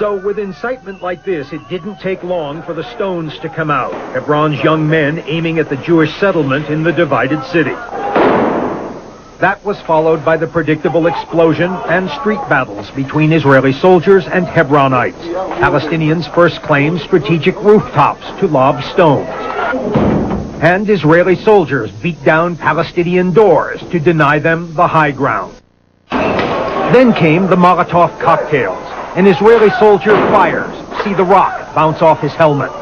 So with incitement like this, it didn't take long for the stones to come out, Hebron's young men aiming at the Jewish settlement in the divided city. That was followed by the predictable explosion and street battles between Israeli soldiers and Hebronites. Palestinians first claimed strategic rooftops to lob stones. And Israeli soldiers beat down Palestinian doors to deny them the high ground. Then came the Molotov cocktails. An Israeli soldier fires. See the rock bounce off his helmet.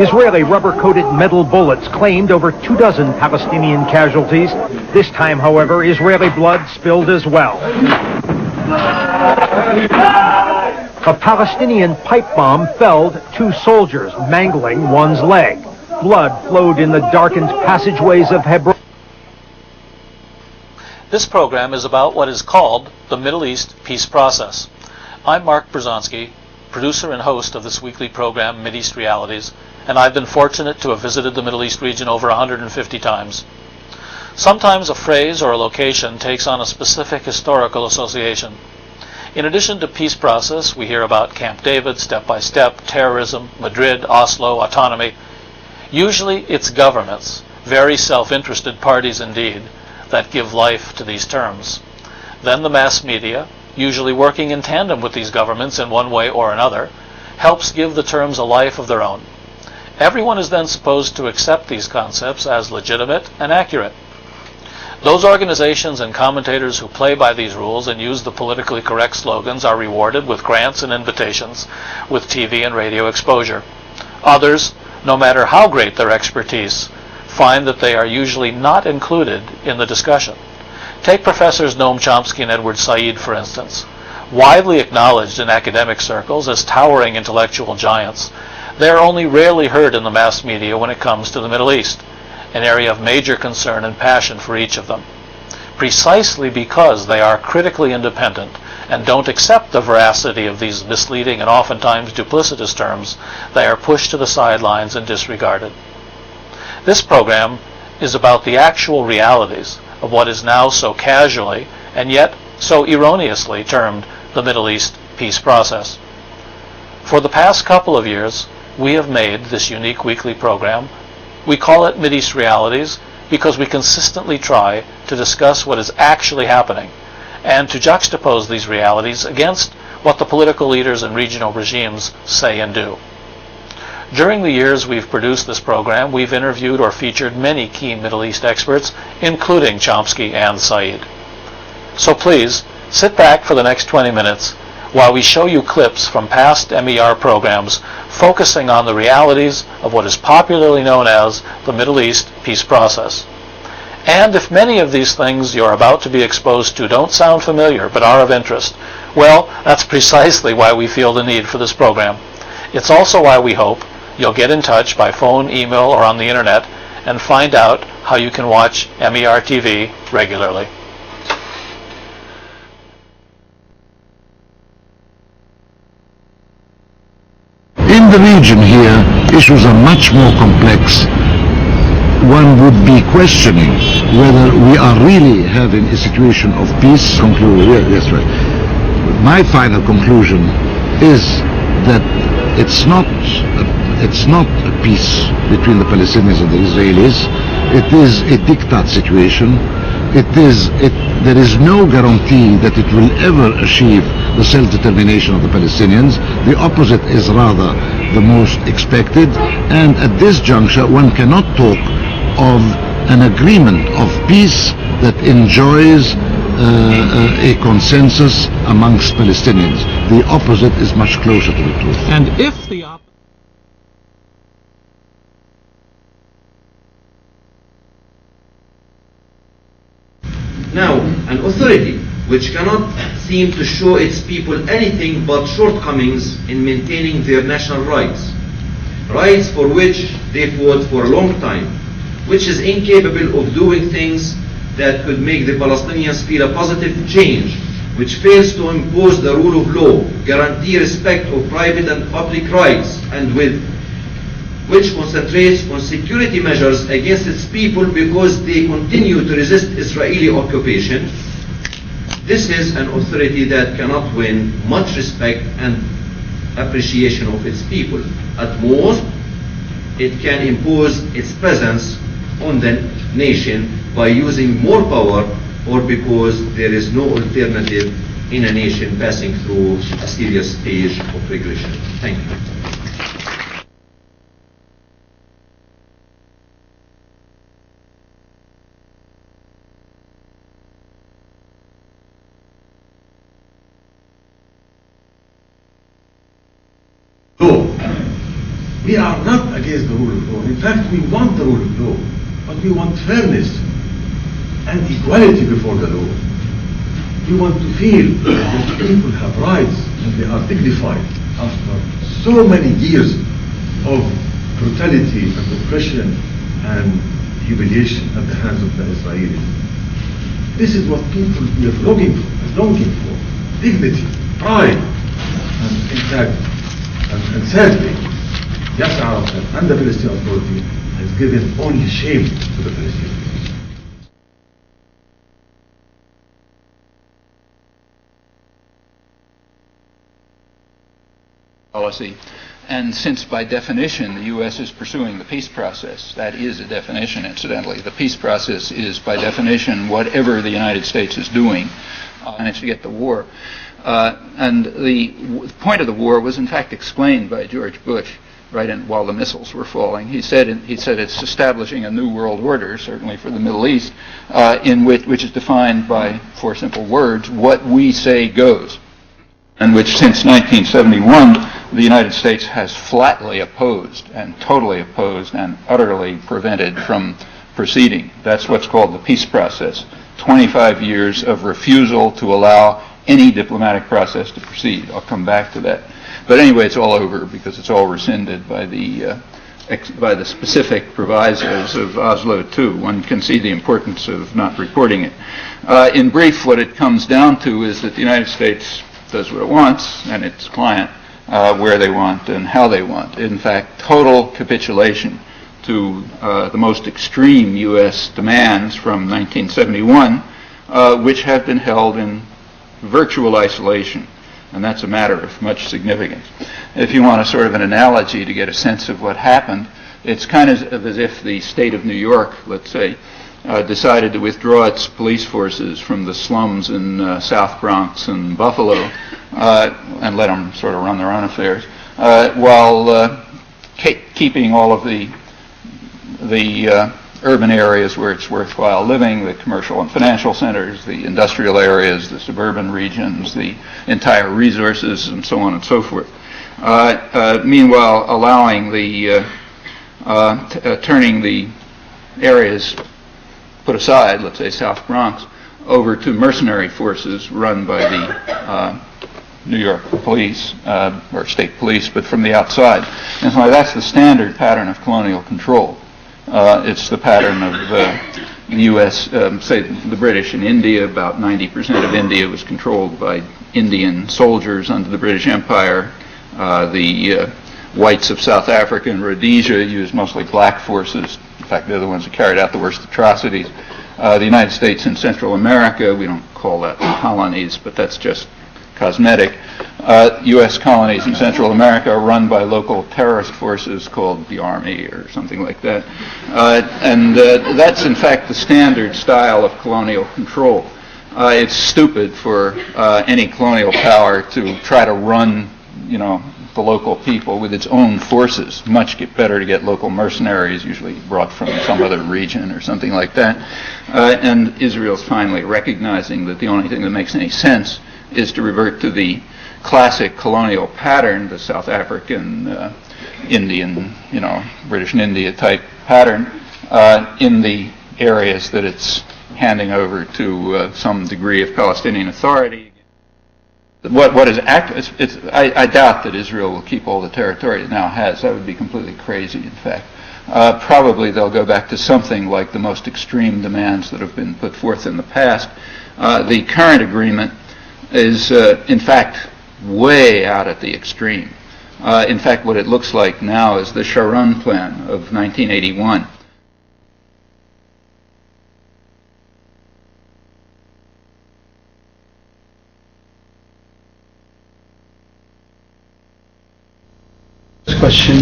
Israeli rubber-coated metal bullets claimed over 24 Palestinian casualties. This time, however, Israeli blood spilled as well. A Palestinian pipe bomb felled 2 soldiers, mangling one's leg. Blood flowed in the darkened passageways of Hebron. This program is about what is called the Middle East peace process. I'm Mark Bruzonsky, producer and host of this weekly program, Mideast Realities, and I've been fortunate to have visited the Middle East region over 150 times. Sometimes a phrase or a location takes on a specific historical association. In addition to peace process, we hear about Camp David, Step by Step, terrorism, Madrid, Oslo, autonomy. Usually it's governments, very self-interested parties indeed, that give life to these terms. Then the mass media, usually working in tandem with these governments in one way or another, helps give the terms a life of their own. Everyone is then supposed to accept these concepts as legitimate and accurate. Those organizations and commentators who play by these rules and use the politically correct slogans are rewarded with grants and invitations, with TV and radio exposure. Others, no matter how great their expertise, find that they are usually not included in the discussion. Take Professors Noam Chomsky and Edward Said, for instance. Widely acknowledged in academic circles as towering intellectual giants, they are only rarely heard in the mass media when it comes to the Middle East, an area of major concern and passion for each of them. Precisely because they are critically independent and don't accept the veracity of these misleading and oftentimes duplicitous terms, they are pushed to the sidelines and disregarded. This program is about the actual realities of what is now so casually and yet so erroneously termed the Middle East peace process. For the past couple of years, we have made this unique weekly program. We call it Mideast Realities because we consistently try to discuss what is actually happening and to juxtapose these realities against what the political leaders and regional regimes say and do. During the years we've produced this program, we've interviewed or featured many key Middle East experts, including Chomsky and Said. So please, sit back for the next 20 minutes while we show you clips from past MER programs focusing on the realities of what is popularly known as the Middle East peace process. And if many of these things you're about to be exposed to don't sound familiar but are of interest, well, that's precisely why we feel the need for this program. It's also why we hope you'll get in touch by phone, email, or on the internet and find out how you can watch MER TV regularly. In the region here, issues are much more complex. One would be questioning whether we are really having a situation of peace. Yes, right. My final conclusion is that it's not a peace between the Palestinians and the Israelis. It is a diktat situation. There is no guarantee that it will ever achieve the self-determination of the Palestinians. The opposite is rather the most expected, and at this juncture one cannot talk of an agreement of peace that enjoys a consensus amongst Palestinians. The opposite is much closer to the truth. And if the Now, an authority which cannot seem to show its people anything but shortcomings in maintaining their national rights, rights for which they fought for a long time, which is incapable of doing things that could make the Palestinians feel a positive change, which fails to impose the rule of law, guarantee respect of private and public rights, and which concentrates on security measures against its people because they continue to resist Israeli occupation. This is an authority that cannot win much respect and appreciation of its people. At most, it can impose its presence on the nation by using more power or because there is no alternative in a nation passing through a serious stage of regression. Thank you. Law. We are not against the rule of law. In fact, we want the rule of law, but we want fairness and equality before the law. We want to feel that people have rights and they are dignified after so many years of brutality and oppression and humiliation at the hands of the Israelis. This is what people we are longing for, dignity, pride, and in fact, and sadly, Yasser Arafat and the Palestinian Authority has given only shame to the Palestinians. Policy. And since by definition the U.S. is pursuing the peace process, that is a definition incidentally, the peace process is by definition whatever the United States is doing managed to get the war. And the point of the war was in fact explained by George Bush while the missiles were falling. He said it's establishing a new world order, certainly for the Middle East, which is defined by four simple words: what we say goes, and which since 1971 the United States has flatly opposed and totally opposed and utterly prevented from proceeding. That's what's called the peace process. 25 years of refusal to allow any diplomatic process to proceed. I'll come back to that. But anyway, it's all over because it's all rescinded by the specific provisos of Oslo II. One can see the importance of not reporting it. In brief, what it comes down to is that the United States does what it wants, and its client where they want and how they want. In fact, total capitulation to the most extreme U.S. demands from 1971, which have been held in virtual isolation, and that's a matter of much significance. If you want a sort of an analogy to get a sense of what happened, it's kind of as if the state of New York, let's say, decided to withdraw its police forces from the slums in South Bronx and Buffalo and let them sort of run their own affairs, while keeping all of the urban areas where it's worthwhile living, the commercial and financial centers, the industrial areas, the suburban regions, the entire resources, and so on and so forth. Meanwhile, allowing turning the areas put aside, let's say South Bronx, over to mercenary forces run by the New York police, or state police, but from the outside. And so that's the standard pattern of colonial control. It's the pattern of the U.S., say the British in India. About 90% of India was controlled by Indian soldiers under the British Empire. The whites of South Africa and Rhodesia used mostly black forces. In fact, they're the ones that carried out the worst atrocities. The United States and Central America, we don't call that colonies, but that's just cosmetic. U.S. colonies in Central America are run by local terrorist forces called the Army or something like that. And that's, in fact, the standard style of colonial control. It's stupid for any colonial power to try to run, the local people with its own forces. Much better to get local mercenaries, usually brought from some other region or something like that. And Israel's finally recognizing that the only thing that makes any sense is to revert to the classic colonial pattern, the South African, Indian, British and India type pattern, in the areas that it's handing over to some degree of Palestinian authority. What is I doubt that Israel will keep all the territory it now has. That would be completely crazy, in fact. Probably they'll go back to something like the most extreme demands that have been put forth in the past. The current agreement is, in fact, way out at the extreme. In fact, what it looks like now is the Sharon Plan of 1981. question,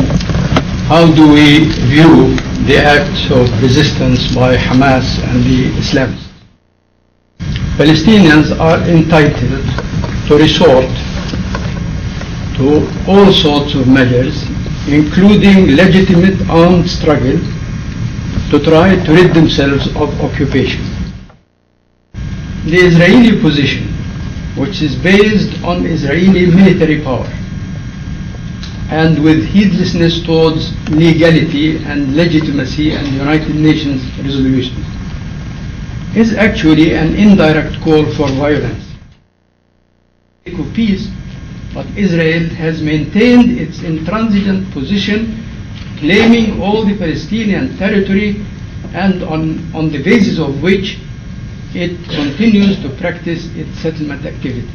how do we view the acts of resistance by Hamas and the Islamists? Palestinians are entitled to resort to all sorts of measures, including legitimate armed struggle, to try to rid themselves of occupation. The Israeli position, which is based on Israeli military power and with heedlessness towards legality and legitimacy and United Nations resolutions, is actually an indirect call for violence. Of peace, but Israel has maintained its intransigent position, claiming all the Palestinian territory, and on the basis of which it continues to practice its settlement activity.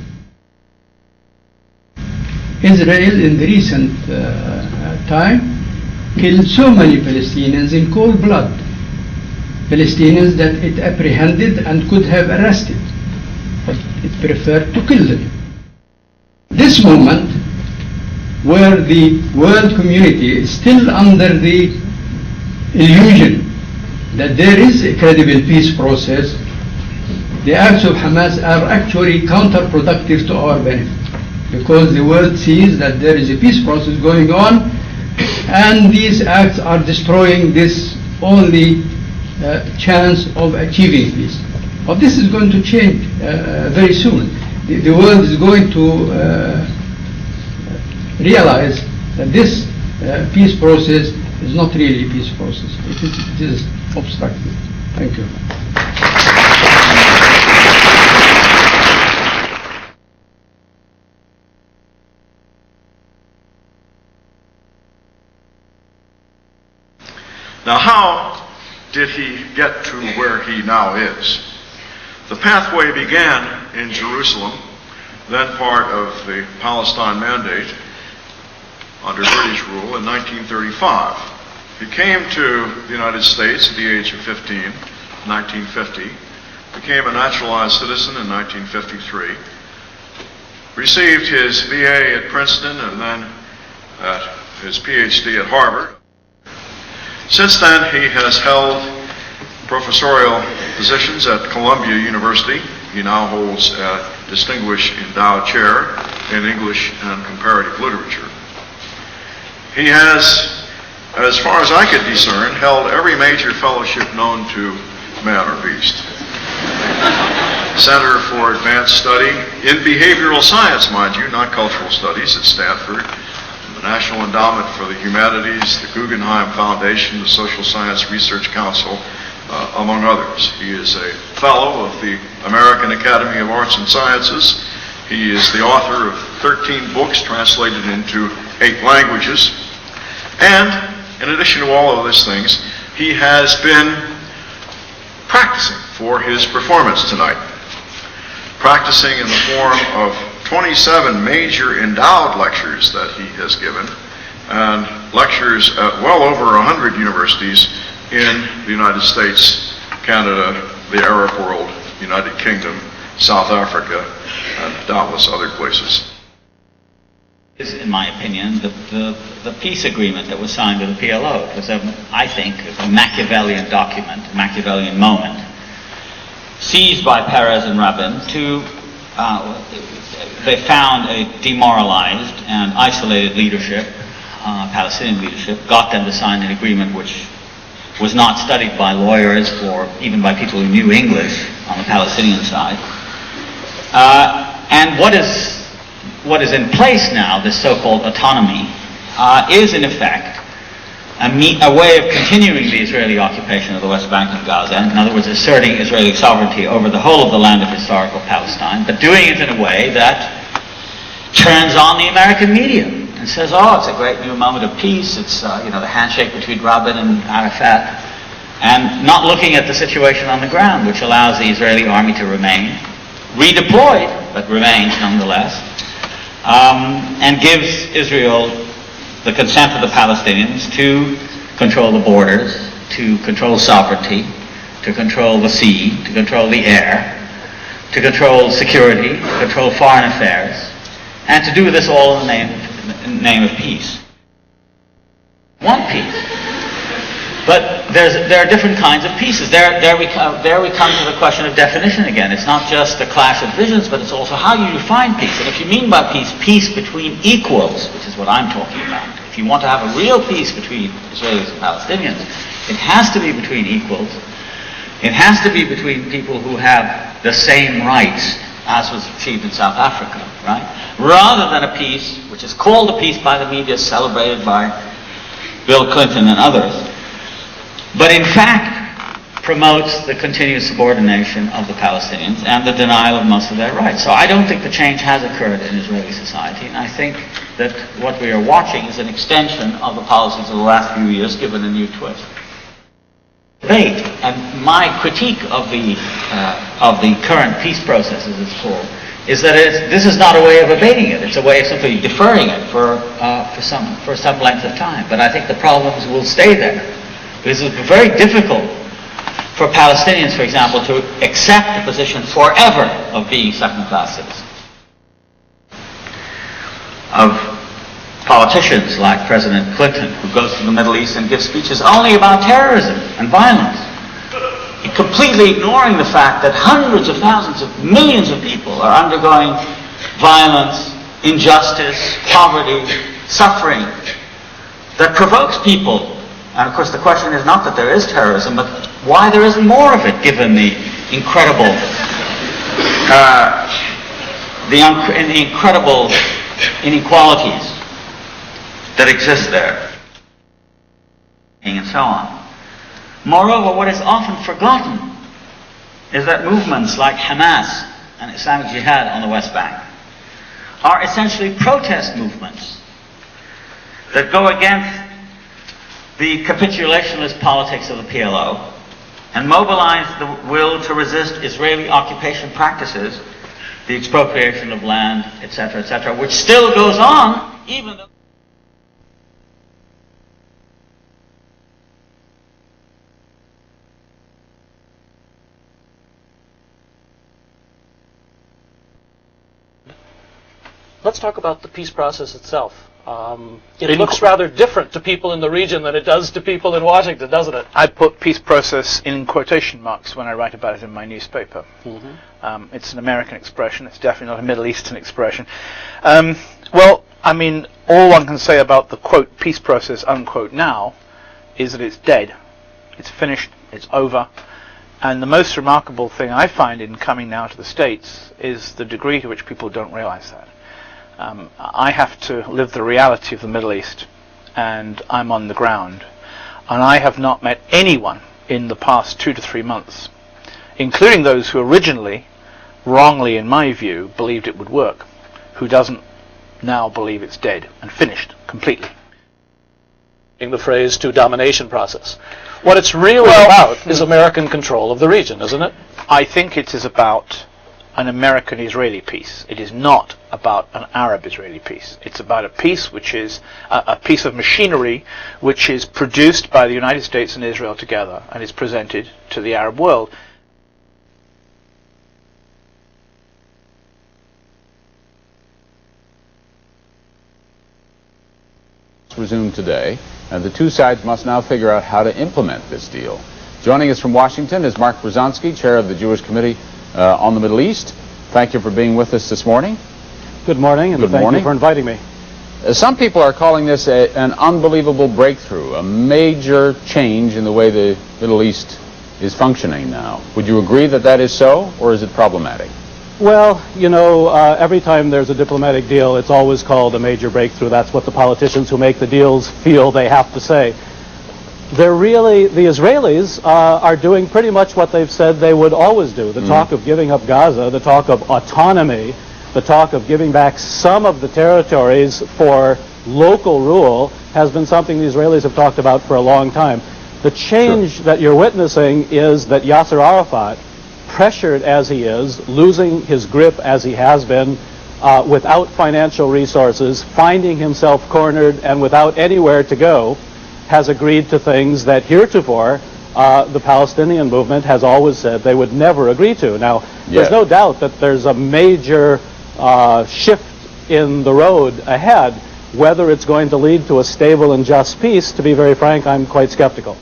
Israel in the recent time killed so many Palestinians in cold blood, Palestinians that it apprehended and could have arrested, but it preferred to kill them. This moment, where the world community is still under the illusion that there is a credible peace process, the acts of Hamas are actually counterproductive to our benefit, because the world sees that there is a peace process going on, and these acts are destroying this only chance of achieving peace. But this is going to change very soon. The world is going to realize that this peace process is not really a peace process. It is obstructive. Thank you. Now, how did he get to where he now is? The pathway began in Jerusalem, then part of the Palestine Mandate under British rule in 1935. He came to the United States at the age of 15, 1950, became a naturalized citizen in 1953, received his BA at Princeton and then his PhD at Harvard. Since then, he has held professorial positions at Columbia University. He now holds a distinguished endowed chair in English and comparative literature. He has, as far as I could discern, held every major fellowship known to man or beast. Center for Advanced Study in Behavioral Science, mind you, not cultural studies, at Stanford. The National Endowment for the Humanities, the Guggenheim Foundation, the Social Science Research Council, among others. He is a fellow of the American Academy of Arts and Sciences. He is the author of 13 books translated into 8 languages. And in addition to all of these things, he has been practicing for his performance tonight. Practicing in the form of 27 major endowed lectures that he has given, and lectures at well over 100 universities in the United States, Canada, the Arab world, United Kingdom, South Africa, and doubtless other places. Is, in my opinion, the peace agreement that was signed with the PLO. It was, I think, a Machiavellian document, a Machiavellian moment, seized by Peres and Rabin to they found a demoralized and isolated leadership, Palestinian leadership, got them to sign an agreement which was not studied by lawyers or even by people who knew English on the Palestinian side. And what is in place now, this so-called autonomy, is in effect a way of continuing the Israeli occupation of the West Bank and Gaza. In other words, asserting Israeli sovereignty over the whole of the land of historical Palestine, but doing it in a way that turns on the American media and says, oh, it's a great new moment of peace, it's the handshake between Rabin and Arafat, and not looking at the situation on the ground, which allows the Israeli army to remain redeployed, but remains nonetheless, and gives Israel the consent of the Palestinians to control the borders, to control sovereignty, to control the sea, to control the air, to control security, to control foreign affairs, and to do this all in the name of peace. want peace. But there are different kinds of pieces. There we come to the question of definition again. It's not just the clash of visions, but it's also how you define peace. And if you mean by peace, peace between equals, which is what I'm talking about. If you want to have a real peace between Israelis and Palestinians, it has to be between equals. It has to be between people who have the same rights as was achieved in South Africa, right? Rather than a peace, which is called a peace by the media, celebrated by Bill Clinton and others, but in fact promotes the continued subordination of the Palestinians and the denial of most of their rights. So I don't think the change has occurred in Israeli society, and I think that what we are watching is an extension of the policies of the last few years given a new twist. Debate, and my critique of the current peace process, as it's called, is that this is not a way of abating it. It's a way of simply deferring it for some length of time. But I think the problems will stay there. Because it's very difficult for Palestinians, for example, to accept the position forever of being second-class citizens. Of politicians like President Clinton, who goes to the Middle East and gives speeches only about terrorism and violence, completely ignoring the fact that hundreds of thousands of millions of people are undergoing violence, injustice, poverty, suffering that provokes people. And of course the question is not that there is terrorism, but why there isn't more of it, given the incredible inequalities that exist there, and so on. Moreover, what is often forgotten is that movements like Hamas and Islamic Jihad on the West Bank are essentially protest movements that go against the capitulationist politics of the PLO and mobilize the will to resist Israeli occupation practices, the expropriation of land, etc., which still goes on, even though Let's talk about the peace process itself. It looks rather different to people in the region than it does to people in Washington, doesn't it? I put peace process in quotation marks when I write about it in my newspaper. Mm-hmm. It's an American expression. It's definitely not a Middle Eastern expression. Well, I mean, all one can say about the, quote, peace process, unquote, now, is that it's dead. It's finished. It's over. And the most remarkable thing I find in coming now to the States is the degree to which people don't realize that. I have to live the reality of the Middle East, and I'm on the ground. And I have not met anyone in the past 2 to 3 months, including those who originally, wrongly in my view, believed it would work, who doesn't now believe it's dead and finished completely. The phrase to domination process. What it's really about is American control of the region, isn't it? I think it is about an American-Israeli peace. It is not about an Arab-Israeli peace. It's about a peace which is a piece of machinery which is produced by the United States and Israel together and is presented to the Arab world. Resumed today, and the two sides must now figure out how to implement this deal. Joining us from Washington is Mark Bruzonsky, chair of the Jewish Committee on the Middle East. Thank you for being with us this morning. Good morning, and thank you for inviting me. Some people are calling this an unbelievable breakthrough, a major change in the way the Middle East is functioning now. Would you agree that that is so, or is it problematic? Well, you know, every time there's a diplomatic deal, it's always called a major breakthrough. That's what the politicians who make the deals feel they have to say. The Israelis are doing pretty much what they've said they would always do. The talk of giving up Gaza, the talk of autonomy, the talk of giving back some of the territories for local rule has been something the Israelis have talked about for a long time. The change that you're witnessing is that Yasser Arafat, pressured as he is, losing his grip as he has been, without financial resources, finding himself cornered and without anywhere to go, has agreed to things that heretofore the Palestinian movement has always said they would never agree to. Now, there's no doubt that there's a major shift in the road ahead, Whether it's going to lead to a stable and just peace, to be very frank, I'm quite skeptical.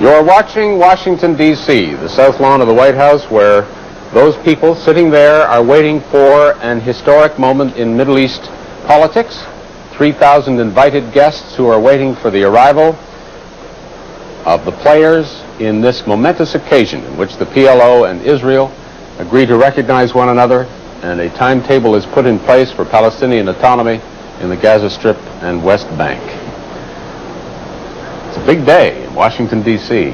You're watching Washington, D.C., the south lawn of the White House, where those people sitting there are waiting for an historic moment in Middle East politics. 3,000 invited guests who are waiting for the arrival of the players in this momentous occasion in which the PLO and Israel agree to recognize one another, and a timetable is put in place for Palestinian autonomy in the Gaza Strip and West Bank. It's a big day in Washington, D.C.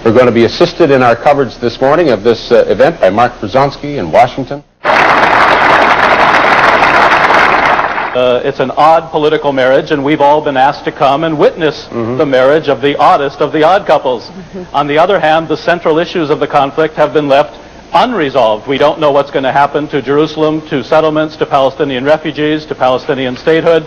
We're going to be assisted in our coverage this morning of this event by Mark Bruzonsky in Washington. It's an odd political marriage, and we've all been asked to come and witness the marriage of the oddest of the odd couples. On the other hand, the central issues of the conflict have been left unresolved. We don't know what's going to happen to Jerusalem, to settlements, to Palestinian refugees, to Palestinian statehood.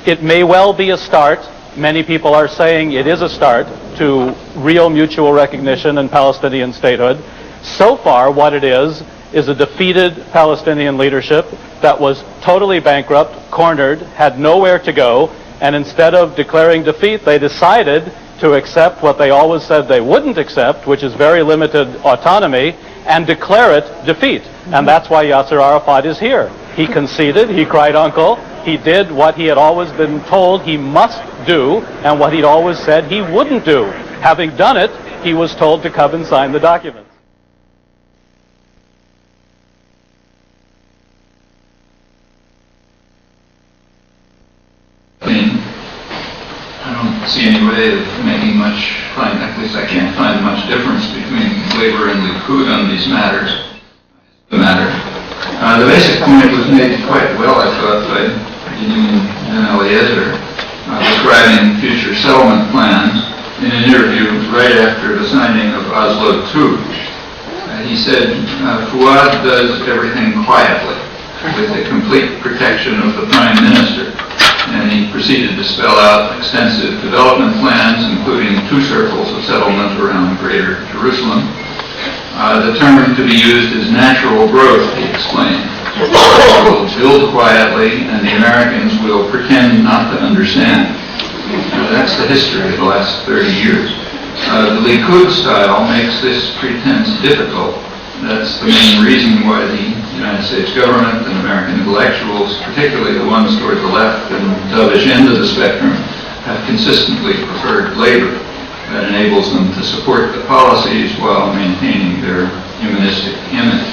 It may well be a start. Many people are saying it is a start to real mutual recognition and Palestinian statehood. So far, what it is a defeated Palestinian leadership that was totally bankrupt, cornered, had nowhere to go, and instead of declaring defeat, they decided to accept what they always said they wouldn't accept, which is very limited autonomy, and declare it defeat. And that's why Yasser Arafat is here. He conceded, he cried uncle, he did what he had always been told he must do, and what he'd always said he wouldn't do. Having done it, he was told to come and sign the documents. I don't see any way of making at least I can't find much difference between Labour and Likud on these matters. The basic point was made quite well, I thought, by Union and Eliezer, describing future settlement plans in an interview right after the signing of Oslo II. He said, Fouad does everything quietly, with the complete protection of the Prime Minister. And he proceeded to spell out extensive development plans, including 2 circles of settlement around Greater Jerusalem. The term to be used is natural growth, he explained. We'll build quietly, and the Americans will pretend not to understand. That's the history of the last 30 years. The Likud style makes this pretense difficult. That's the main reason why the United States government and American intellectuals, particularly the ones toward the left and dovish end of the spectrum, have consistently preferred labor. That enables them to support the policies while maintaining their humanistic image.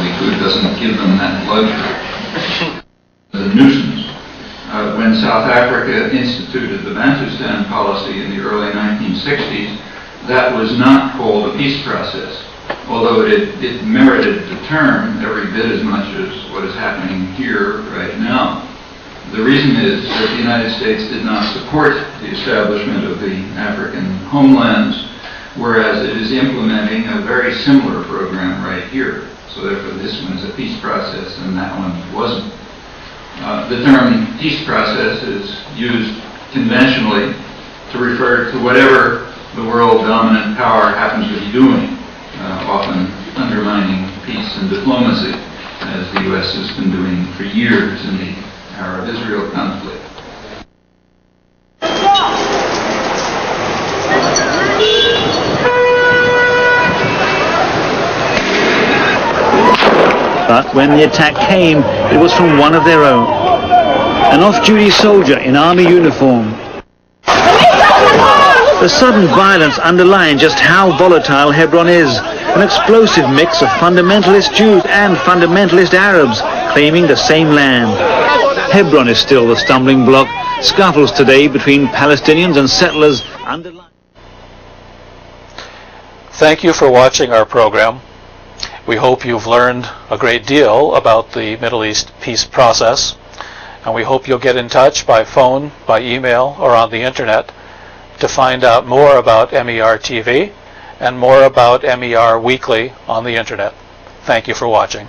Likud doesn't give them that luxury. The nuisance. When South Africa instituted the Bantustan policy in the early 1960s, that was not called a peace process, although it merited the term every bit as much as what is happening here right now. The reason is that the United States did not support the establishment of the African homelands, whereas it is implementing a very similar program right here. So therefore this one is a peace process and that one wasn't. The term peace process is used conventionally to refer to whatever the world dominant power happens to be doing, often undermining peace and diplomacy, as the U.S. has been doing for years in the Arab-Israel conflict. But when the attack came, it was from one of their own, an off-duty soldier in army uniform. The sudden violence underlined just how volatile Hebron is, an explosive mix of fundamentalist Jews and fundamentalist Arabs claiming the same land. Hebron is still the stumbling block. Scuffles today between Palestinians and settlers underline. Thank you for watching our program. We hope you've learned a great deal about the Middle East peace process, and we hope you'll get in touch by phone, by email, or on the internet to find out more about MER TV and more about MER Weekly on the internet. Thank you for watching.